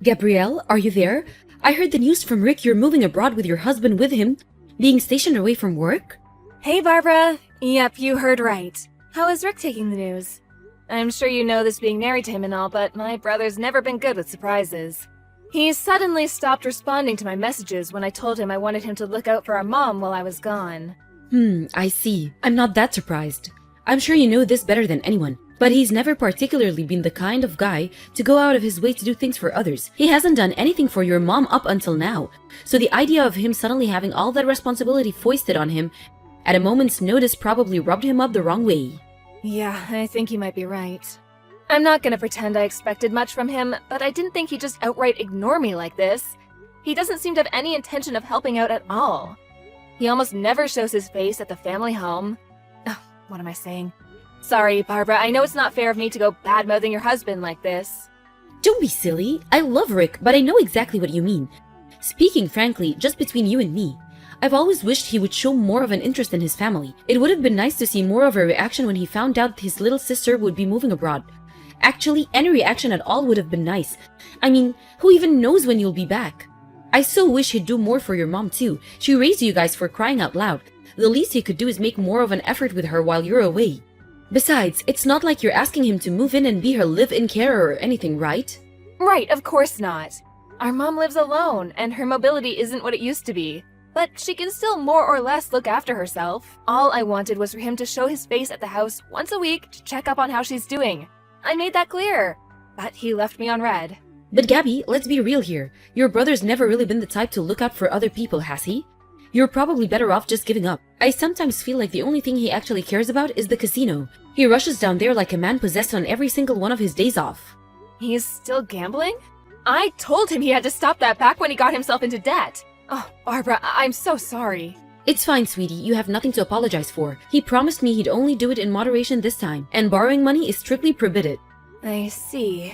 Gabrielle, are you there? I heard the news from Rick you're moving abroad with your husband with him, being stationed away from work. Hey, Barbara. Yep, you heard right. How is Rick taking the news? I'm sure you know this being married to him and all, but my brother's never been good with surprises. He suddenly stopped responding to my messages when I told him I wanted him to look out for our mom while I was gone. I see. I'm not that surprised. I'm sure you know this better than anyone, but he's never particularly been the kind of guy to go out of his way to do things for others. He hasn't done anything for your mom up until now, so the idea of him suddenly having all that responsibility foisted on him at a moment's notice probably rubbed him up the wrong way. Yeah, I think you might be right. I'm not gonna pretend I expected much from him, but I didn't think he'd just outright ignore me like this. He doesn't seem to have any intention of helping out at all. He almost never shows his face at the family home. Oh, what am I saying? Sorry, Barbara, I know it's not fair of me to go bad-mouthing your husband like this. Don't be silly. I love Rick, but I know exactly what you mean. Speaking frankly, just between you and me, I've always wished he would show more of an interest in his family. It would have been nice to see more of a reaction when he found out his little sister would be moving abroad. Actually, any reaction at all would have been nice. I mean, who even knows when you'll be back? I so wish he'd do more for your mom too. She raised you guys for crying out loud. The least he could do is make more of an effort with her while you're away. Besides, it's not like you're asking him to move in and be her live-in carer or anything, right? Right, of course not. Our mom lives alone, and her mobility isn't what it used to be. But she can still more or less look after herself. All I wanted was for him to show his face at the house once a week to check up on how she's doing. I made that clear, but he left me on red. But Gabby, let's be real here. Your brother's never really been the type to look out for other people, has he? You're probably better off just giving up. I sometimes feel like the only thing he actually cares about is the casino. He rushes down there like a man possessed on every single one of his days off. He's still gambling? I told him he had to stop that back when he got himself into debt. Oh, Barbara, I'm so sorry. It's fine, sweetie. You have nothing to apologize for. He promised me he'd only do it in moderation this time, and borrowing money is strictly prohibited. I see.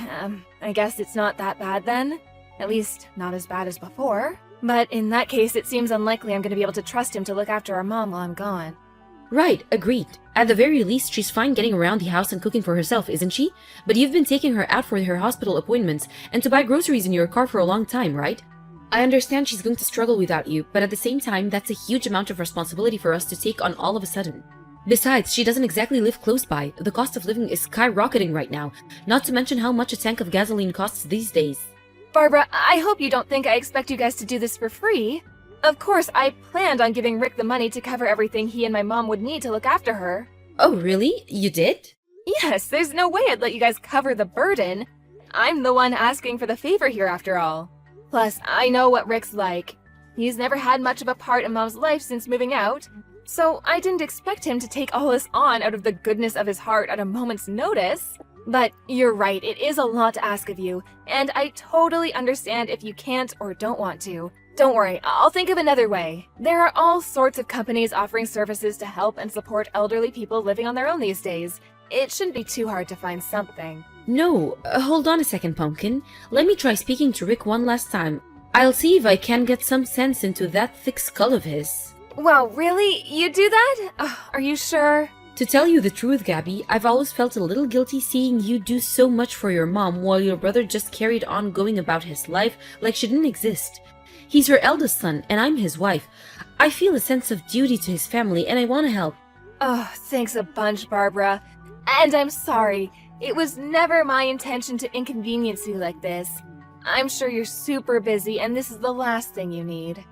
I guess it's not that bad then. At least, not as bad as before. But in that case, it seems unlikely I'm going to be able to trust him to look after our mom while I'm gone. Right, agreed. At the very least, she's fine getting around the house and cooking for herself, isn't she? But you've been taking her out for her hospital appointments and to buy groceries in your car for a long time, right? I understand she's going to struggle without you, but at the same time, that's a huge amount of responsibility for us to take on all of a sudden. Besides, she doesn't exactly live close by. The cost of living is skyrocketing right now, not to mention how much a tank of gasoline costs these days. Barbara, I hope you don't think I expect you guys to do this for free. Of course, I planned on giving Rick the money to cover everything he and my mom would need to look after her. Oh, really? You did? Yes, there's no way I'd let you guys cover the burden. I'm the one asking for the favor here after all. Plus, I know what Rick's like. He's never had much of a part in Mom's life since moving out, so I didn't expect him to take all this on out of the goodness of his heart at a moment's notice. But you're right, it is a lot to ask of you, and I totally understand if you can't or don't want to. Don't worry, I'll think of another way. There are all sorts of companies offering services to help and support elderly people living on their own these days. It shouldn't be too hard to find something. No, hold on a second, Pumpkin. Let me try speaking to Rick one last time. I'll see if I can get some sense into that thick skull of his. Wow, really? You do that? Are you sure? To tell you the truth, Gabby, I've always felt a little guilty seeing you do so much for your mom while your brother just carried on going about his life like she didn't exist. He's her eldest son, and I'm his wife. I feel a sense of duty to his family, and I want to help. Oh, thanks a bunch, Barbara. And I'm sorry. It was never my intention to inconvenience you like this. I'm sure you're super busy, and this is the last thing you need.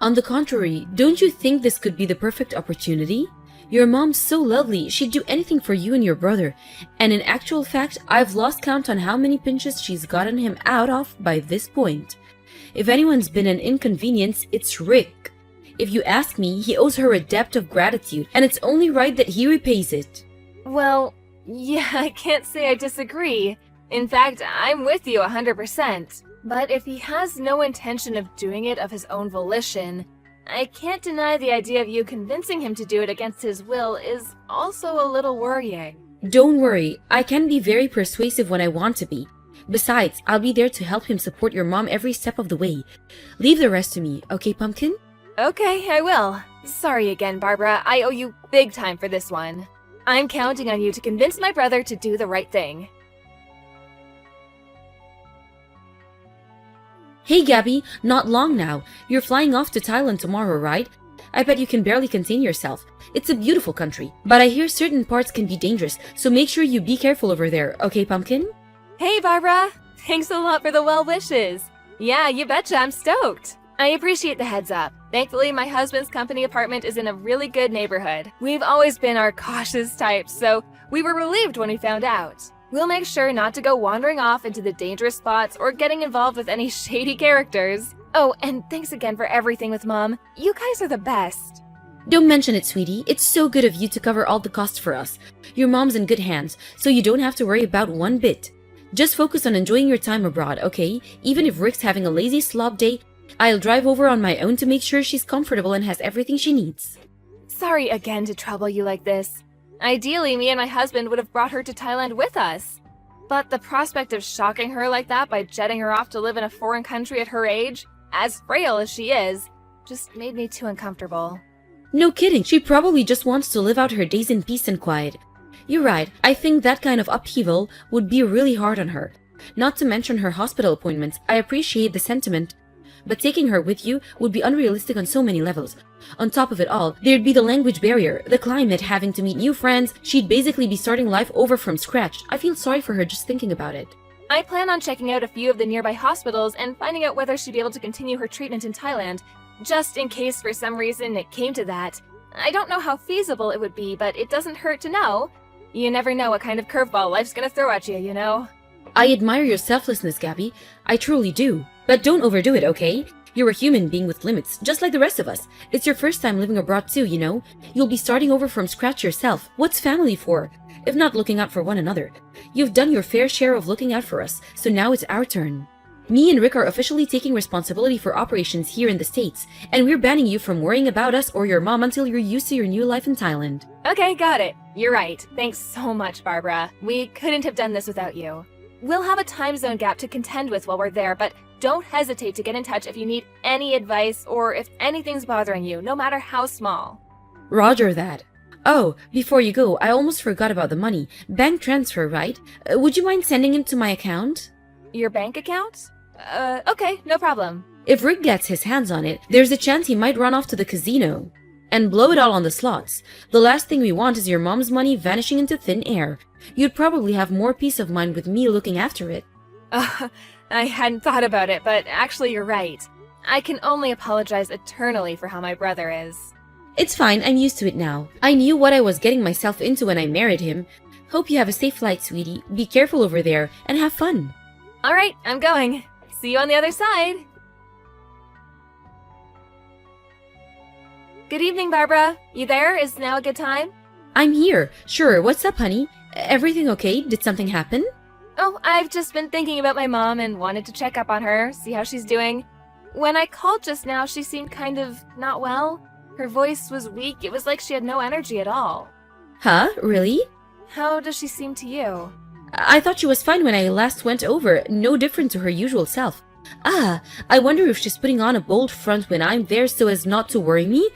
On the contrary, don't you think this could be the perfect opportunity? Your mom's so lovely, she'd do anything for you and your brother. And in actual fact, I've lost count on how many pinches she's gotten him out of by this point. If anyone's been an inconvenience, it's Rick. If you ask me, he owes her a debt of gratitude, and it's only right that he repays it. Well, yeah, I can't say I disagree. In fact, I'm with you 100%. But if he has no intention of doing it of his own volition, I can't deny the idea of you convincing him to do it against his will is also a little worrying. Don't worry, I can be very persuasive when I want to be. Besides, I'll be there to help him support your mom every step of the way. Leave the rest to me, okay, Pumpkin? Okay, I will. Sorry again, Barbara. I owe you big time for this one. I'm counting on you to convince my brother to do the right thing. Hey Gabby, not long now. You're flying off to Thailand tomorrow, right? I bet you can barely contain yourself. It's a beautiful country, but I hear certain parts can be dangerous, so make sure you be careful over there, okay, Pumpkin? Hey, Barbara! Thanks a lot for the well wishes. Yeah, you betcha, I'm stoked. I appreciate the heads up. Thankfully, my husband's company apartment is in a really good neighborhood. We've always been our cautious types, so we were relieved when we found out. We'll make sure not to go wandering off into the dangerous spots or getting involved with any shady characters. Oh, and thanks again for everything with Mom. You guys are the best. Don't mention it, sweetie. It's so good of you to cover all the costs for us. Your mom's in good hands, so you don't have to worry about one bit. Just focus on enjoying your time abroad, okay? Even if Rick's having a lazy slob day, I'll drive over on my own to make sure she's comfortable and has everything she needs. Sorry again to trouble you like this. Ideally, me and my husband would have brought her to Thailand with us. But the prospect of shocking her like that by jetting her off to live in a foreign country at her age, as frail as she is, just made me too uncomfortable. No kidding, she probably just wants to live out her days in peace and quiet. You're right, I think that kind of upheaval would be really hard on her. Not to mention her hospital appointments, I appreciate the sentiment, but taking her with you would be unrealistic on so many levels. On top of it all, there'd be the language barrier, the climate, having to meet new friends. She'd basically be starting life over from scratch. I feel sorry for her just thinking about it. I plan on checking out a few of the nearby hospitals and finding out whether she'd be able to continue her treatment in Thailand, just in case for some reason it came to that. I don't know how feasible it would be, but it doesn't hurt to know. You never know what kind of curveball life's gonna throw at you, you know? I admire your selflessness, Gabby. I truly do. But don't overdo it, okay? You're a human being with limits, just like the rest of us. It's your first time living abroad too, you know? You'll be starting over from scratch yourself. What's family for, if not looking out for one another? You've done your fair share of looking out for us, so now it's our turn. Me and Rick are officially taking responsibility for operations here in the States, and we're banning you from worrying about us or your mom until you're used to your new life in Thailand. Okay, got it. You're right. Thanks so much, Barbara. We couldn't have done this without you. We'll have a time zone gap to contend with while we're there, but don't hesitate to get in touch if you need any advice or if anything's bothering you, no matter how small. Roger that. Oh, before you go, I almost forgot about the money. Bank transfer, right? Would you mind sending it to my account? Your bank account? Okay, no problem. If Rick gets his hands on it, there's a chance he might run off to the casino and blow it all on the slots. The last thing we want is your mom's money vanishing into thin air. You'd probably have more peace of mind with me looking after it. I hadn't thought about it, but actually you're right. I can only apologize eternally for how my brother is. It's fine, I'm used to it now. I knew what I was getting myself into when I married him. Hope you have a safe flight, sweetie. Be careful over there and have fun. Alright, I'm going. See you on the other side. Good evening, Barbara. You there? Is now a good time? I'm here. Sure, what's up, honey? Everything okay? Did something happen? Oh, I've just been thinking about my mom and wanted to check up on her, see how she's doing. When I called just now, she seemed kind of not well. Her voice was weak. It was like she had no energy at all. Huh? Really? How does she seem to you? I thought she was fine when I last went over, no different to her usual self. Ah, I wonder if she's putting on a bold front when I'm there so as not to worry me?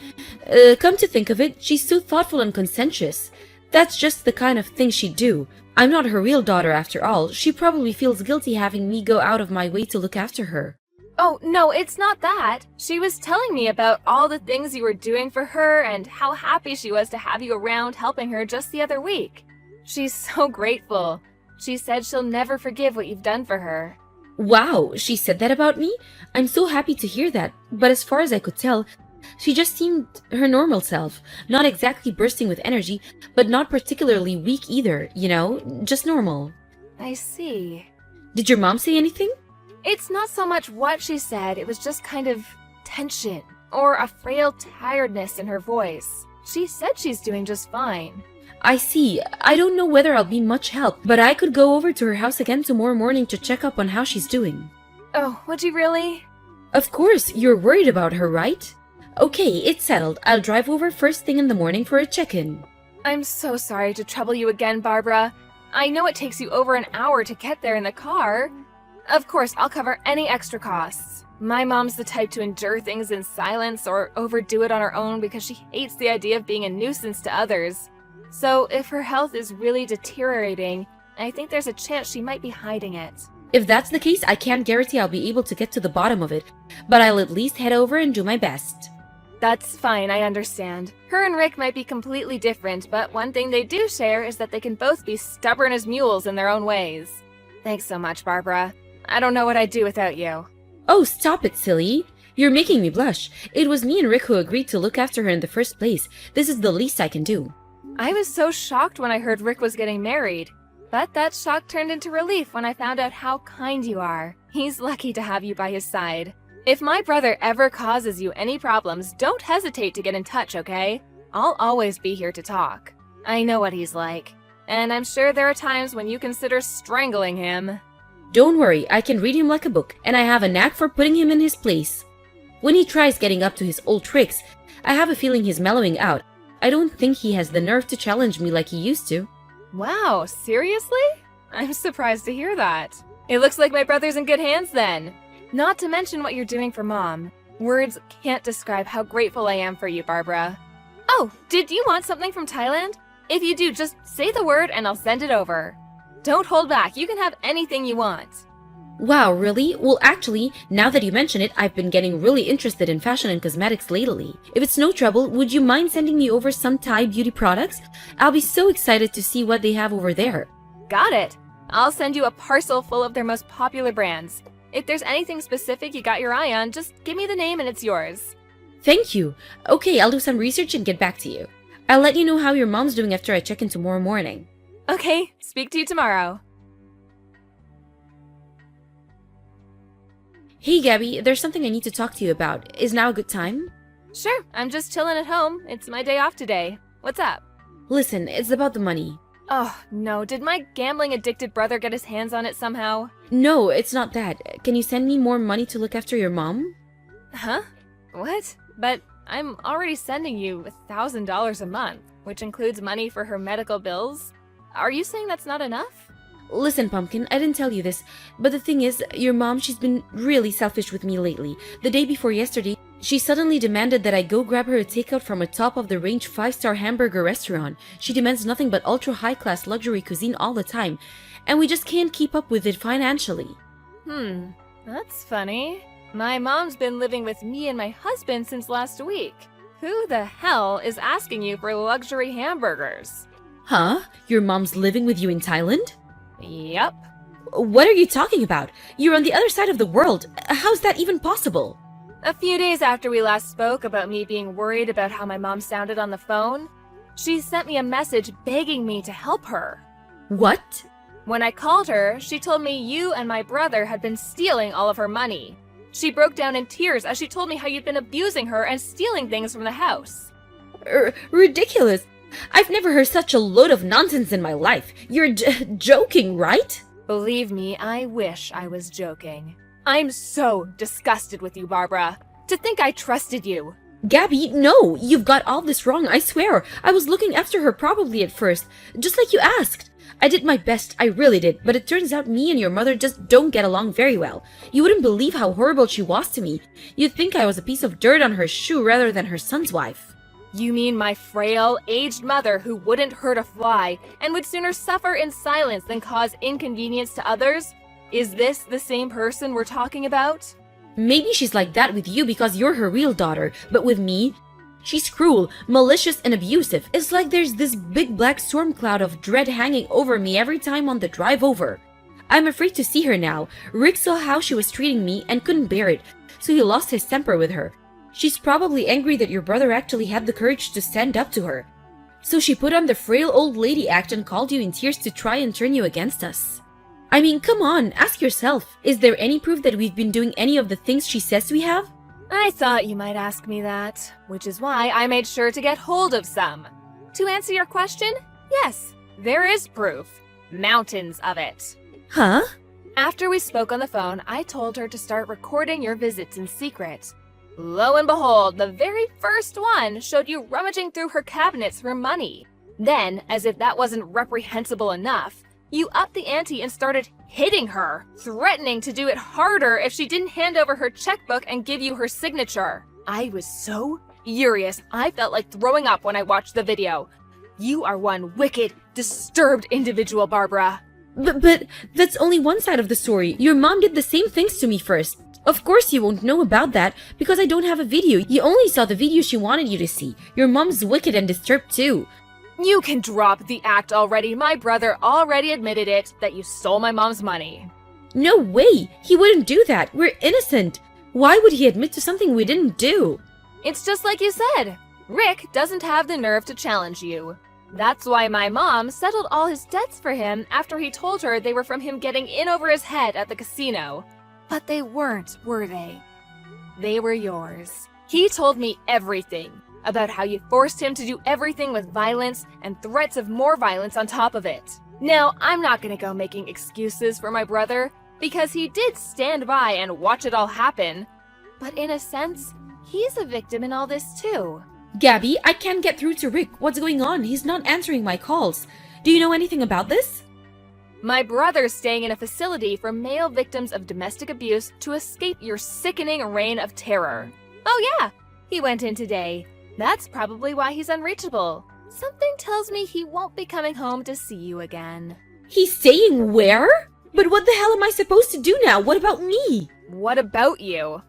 Come to think of it, she's so thoughtful and conscientious. That's just the kind of thing she'd do. I'm not her real daughter after all. She probably feels guilty having me go out of my way to look after her. Oh, no, it's not that. She was telling me about all the things you were doing for her and how happy she was to have you around helping her just the other week. She's so grateful. She said she'll never forgive what you've done for her. Wow, she said that about me? I'm so happy to hear that. But as far as I could tell, she just seemed her normal self. Not exactly bursting with energy, but not particularly weak either, you know? Just normal. I see. Did your mom say anything? It's not so much what she said, it was just kind of tension or a frail tiredness in her voice. She said she's doing just fine. I see. I don't know whether I'll be much help, but I could go over to her house again tomorrow morning to check up on how she's doing. Oh, would you really? Of course, you're worried about her, right? Okay, it's settled. I'll drive over first thing in the morning for a check-in. I'm so sorry to trouble you again, Barbara. I know it takes you over an hour to get there in the car. Of course, I'll cover any extra costs. My mom's the type to endure things in silence or overdo it on her own because she hates the idea of being a nuisance to others. So if her health is really deteriorating, I think there's a chance she might be hiding it. If that's the case, I can't guarantee I'll be able to get to the bottom of it, but I'll at least head over and do my best. That's fine, I understand. Her and Rick might be completely different, but one thing they do share is that they can both be stubborn as mules in their own ways. Thanks so much, Barbara. I don't know what I'd do without you. Oh, stop it, silly. You're making me blush. It was me and Rick who agreed to look after her in the first place. This is the least I can do. I was so shocked when I heard Rick was getting married. But that shock turned into relief when I found out how kind you are. He's lucky to have you by his side. If my brother ever causes you any problems, don't hesitate to get in touch, okay? I'll always be here to talk. I know what he's like, and I'm sure there are times when you consider strangling him. Don't worry, I can read him like a book, and I have a knack for putting him in his place. When he tries getting up to his old tricks, I have a feeling he's mellowing out. I don't think he has the nerve to challenge me like he used to. Wow, seriously? I'm surprised to hear that. It looks like my brother's in good hands then. Not to mention what you're doing for Mom. Words can't describe how grateful I am for you, Barbara. Oh, did you want something from Thailand? If you do, just say the word and I'll send it over. Don't hold back, you can have anything you want. Wow, really? Well, actually, now that you mention it, I've been getting really interested in fashion and cosmetics lately. If it's no trouble, would you mind sending me over some Thai beauty products? I'll be so excited to see what they have over there. Got it. I'll send you a parcel full of their most popular brands. If there's anything specific you got your eye on, just give me the name and it's yours. Thank you. Okay, I'll do some research and get back to you. I'll let you know how your mom's doing after I check in tomorrow morning. Okay, speak to you tomorrow. Hey Gabby, there's something I need to talk to you about. Is now a good time? Sure, I'm just chilling at home. It's my day off today. What's up? Listen, it's about the money. Oh, no. Did my gambling-addicted brother get his hands on it somehow? No, it's not that. Can you send me more money to look after your mom? Huh? What? But I'm already sending you $1,000 a month, which includes money for her medical bills. Are you saying that's not enough? Listen, Pumpkin, I didn't tell you this, but the thing is, your mom, she's been really selfish with me lately. The day before yesterday, she suddenly demanded that I go grab her a takeout from a top-of-the-range 5-star hamburger restaurant. She demands nothing but ultra-high-class luxury cuisine all the time, and we just can't keep up with it financially. That's funny. My mom's been living with me and my husband since last week. Who the hell is asking you for luxury hamburgers? Huh? Your mom's living with you in Thailand? Yep. What are you talking about? You're on the other side of the world. How's that even possible? A few days after we last spoke about me being worried about how my mom sounded on the phone, she sent me a message begging me to help her. What? When I called her, she told me you and my brother had been stealing all of her money. She broke down in tears as she told me how you'd been abusing her and stealing things from the house. Ridiculous. I've never heard such a load of nonsense in my life. You're joking, right? Believe me, I wish I was joking. I'm so disgusted with you, Barbara. To think I trusted you. Gabby, no, you've got all this wrong, I swear. I was looking after her probably at first, just like you asked. I did my best, I really did, but it turns out me and your mother just don't get along very well. You wouldn't believe how horrible she was to me. You'd think I was a piece of dirt on her shoe rather than her son's wife. You mean my frail, aged mother who wouldn't hurt a fly and would sooner suffer in silence than cause inconvenience to others? Is this the same person we're talking about? Maybe she's like that with you because you're her real daughter, but with me, she's cruel, malicious, and abusive. It's like there's this big black storm cloud of dread hanging over me every time on the drive over. I'm afraid to see her now. Rick saw how she was treating me and couldn't bear it, so he lost his temper with her. She's probably angry that your brother actually had the courage to stand up to her. So she put on the frail old lady act and called you in tears to try and turn you against us. I mean, come on, ask yourself. Is there any proof that we've been doing any of the things she says we have? I thought you might ask me that, which is why I made sure to get hold of some. To answer your question, yes, there is proof. Mountains of it. Huh? After we spoke on the phone, I told her to start recording your visits in secret. Lo and behold, the very first one showed you rummaging through her cabinets for money. Then, as if that wasn't reprehensible enough, you upped the ante and started hitting her, threatening to do it harder if she didn't hand over her checkbook and give you her signature. I was so furious, I felt like throwing up when I watched the video. You are one wicked, disturbed individual, Barbara. But that's only one side of the story. Your mom did the same things to me first. Of course you won't know about that because I don't have a video. You only saw the video she wanted you to see. Your mom's wicked and disturbed too. You can drop the act already. My brother already admitted it, that you stole my mom's money. No way! He wouldn't do that. We're innocent. Why would he admit to something we didn't do? It's just like you said. Rick doesn't have the nerve to challenge you. That's why my mom settled all his debts for him after he told her they were from him getting in over his head at the casino. But they weren't, were they? They were yours. He told me everything about how you forced him to do everything with violence and threats of more violence on top of it. Now, I'm not gonna go making excuses for my brother because he did stand by and watch it all happen. But in a sense, he's a victim in all this too. Gabby, I can't get through to Rick. What's going on? He's not answering my calls. Do you know anything about this? My brother's staying in a facility for male victims of domestic abuse to escape your sickening reign of terror. Oh yeah, he went in today. That's probably why he's unreachable. Something tells me he won't be coming home to see you again. He's staying where? But what the hell am I supposed to do now? What about me? What about you?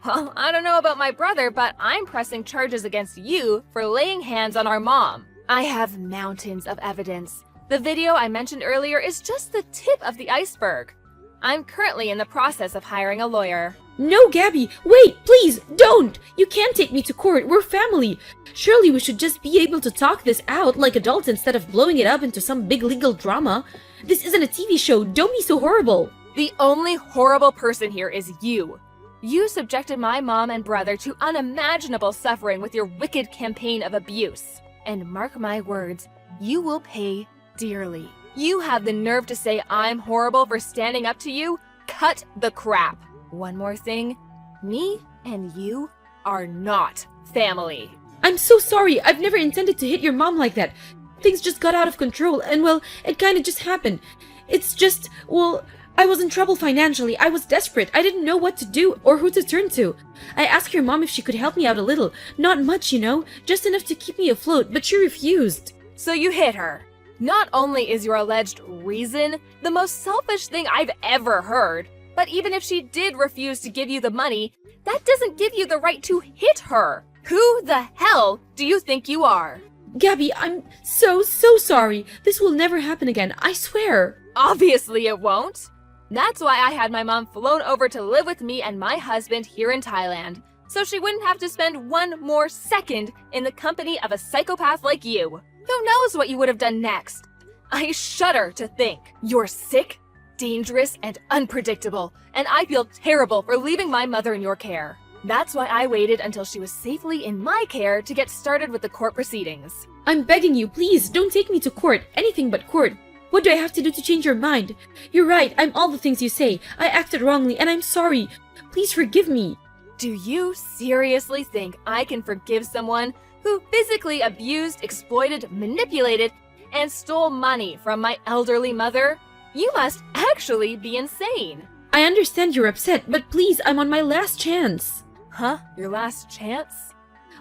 Well, I don't know about my brother, but I'm pressing charges against you for laying hands on our mom. I have mountains of evidence. The video I mentioned earlier is just the tip of the iceberg. I'm currently in the process of hiring a lawyer. No, Gabby, wait, please, don't! You can't take me to court, we're family. Surely we should just be able to talk this out like adults instead of blowing it up into some big legal drama. This isn't a TV show, don't be so horrible. The only horrible person here is you. You subjected my mom and brother to unimaginable suffering with your wicked campaign of abuse. And mark my words, you will pay dearly. You have the nerve to say I'm horrible for standing up to you? Cut the crap. One more thing, me and you are not family. I'm so sorry, I've never intended to hit your mom like that. Things just got out of control and well, it kinda just happened. It's just, well, I was in trouble financially. I was desperate. I didn't know what to do or who to turn to. I asked your mom if she could help me out a little. Not much, you know, just enough to keep me afloat, but she refused. So you hit her. Not only is your alleged reason the most selfish thing I've ever heard, but even if she did refuse to give you the money, that doesn't give you the right to hit her. Who the hell do you think you are? Gabby, I'm so sorry. This will never happen again, I swear. Obviously it won't. That's why I had my mom flown over to live with me and my husband here in Thailand, so she wouldn't have to spend one more second in the company of a psychopath like you. Who knows what you would have done next? I shudder to think. You're sick, dangerous, and unpredictable, and I feel terrible for leaving my mother in your care. That's why I waited until she was safely in my care to get started with the court proceedings. I'm begging you, please, don't take me to court. Anything but court. What do I have to do to change your mind? You're right, I'm all the things you say. I acted wrongly, and I'm sorry. Please forgive me. Do you seriously think I can forgive someone who physically abused, exploited, manipulated, and stole money from my elderly mother? You must actually be insane. I understand you're upset, but please, I'm on my last chance. Huh? Your last chance?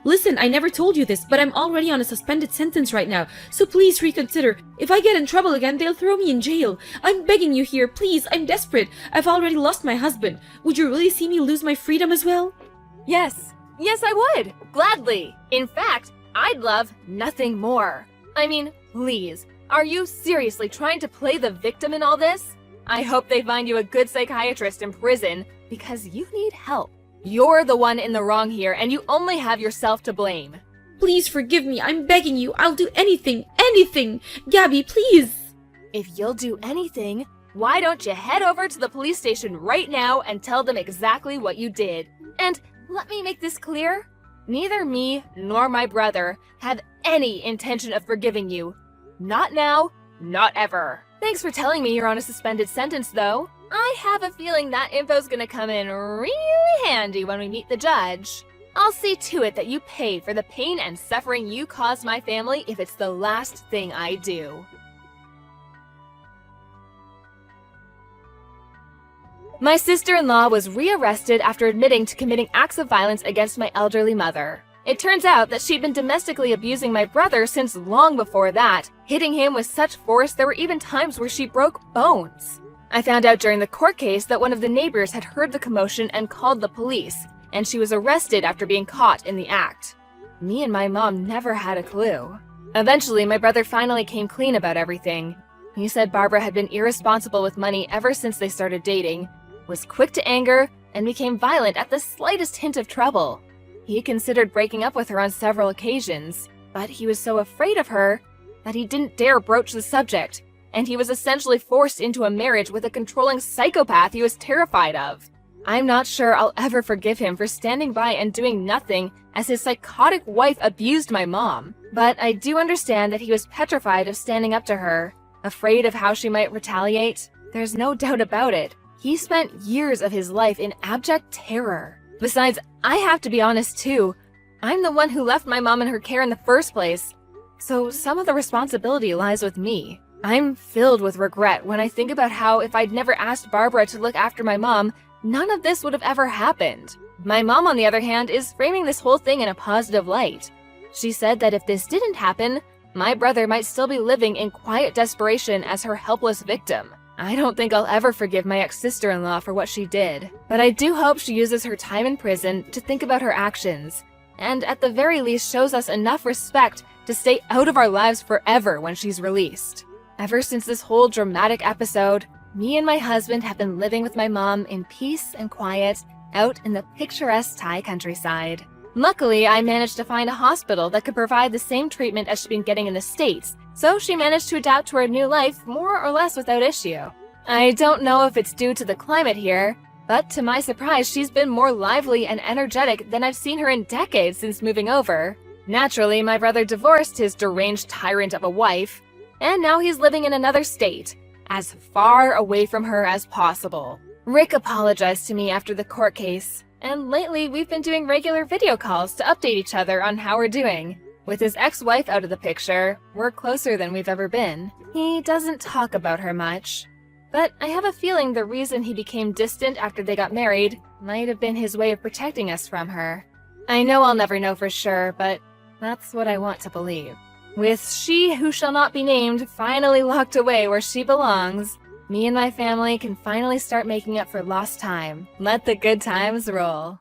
Listen, I never told you this, but I'm already on a suspended sentence right now, so please reconsider. If I get in trouble again, they'll throw me in jail. I'm begging you here, please, I'm desperate. I've already lost my husband. Would you really see me lose my freedom as well? Yes, I would. Gladly. In fact, I'd love nothing more. I mean, please, are you seriously trying to play the victim in all this? I hope they find you a good psychiatrist in prison because you need help. You're the one in the wrong here, and you only have yourself to blame. Please forgive me, I'm begging you. I'll do anything, anything. Gabby, please. If you'll do anything, why don't you head over to the police station right now and tell them exactly what you did? And let me make this clear. Neither me nor my brother have any intention of forgiving you. Not now, not ever. Thanks for telling me you're on a suspended sentence, though. I have a feeling that info's gonna come in really handy when we meet the judge. I'll see to it that you pay for the pain and suffering you caused my family if it's the last thing I do. My sister-in-law was rearrested after admitting to committing acts of violence against my elderly mother. It turns out that she'd been domestically abusing my brother since long before that, hitting him with such force there were even times where she broke bones. I found out during the court case that one of the neighbors had heard the commotion and called the police, and she was arrested after being caught in the act. Me and my mom never had a clue. Eventually, my brother finally came clean about everything. He said Barbara had been irresponsible with money ever since they started dating, was quick to anger, and became violent at the slightest hint of trouble. He considered breaking up with her on several occasions, but he was so afraid of her that he didn't dare broach the subject, and he was essentially forced into a marriage with a controlling psychopath he was terrified of. I'm not sure I'll ever forgive him for standing by and doing nothing as his psychotic wife abused my mom, but I do understand that he was petrified of standing up to her, afraid of how she might retaliate. There's no doubt about it. He spent years of his life in abject terror. Besides, I have to be honest too. I'm the one who left my mom in her care in the first place, so some of the responsibility lies with me. I'm filled with regret when I think about how if I'd never asked Barbara to look after my mom, none of this would have ever happened. My mom, on the other hand, is framing this whole thing in a positive light. She said that if this didn't happen, my brother might still be living in quiet desperation as her helpless victim. I don't think I'll ever forgive my ex-sister-in-law for what she did, but I do hope she uses her time in prison to think about her actions, and at the very least shows us enough respect to stay out of our lives forever when she's released. Ever since this whole dramatic episode, me and my husband have been living with my mom in peace and quiet out in the picturesque Thai countryside. Luckily, I managed to find a hospital that could provide the same treatment as she'd been getting in the States, so she managed to adapt to her new life more or less without issue. I don't know if it's due to the climate here, but to my surprise, she's been more lively and energetic than I've seen her in decades since moving over. Naturally, my brother divorced his deranged tyrant of a wife, and now he's living in another state, as far away from her as possible. Rick apologized to me after the court case, and lately we've been doing regular video calls to update each other on how we're doing. With his ex-wife out of the picture, we're closer than we've ever been. He doesn't talk about her much, but I have a feeling the reason he became distant after they got married might have been his way of protecting us from her. I know I'll never know for sure, but that's what I want to believe. With she who shall not be named finally locked away where she belongs, me and my family can finally start making up for lost time. Let the good times roll.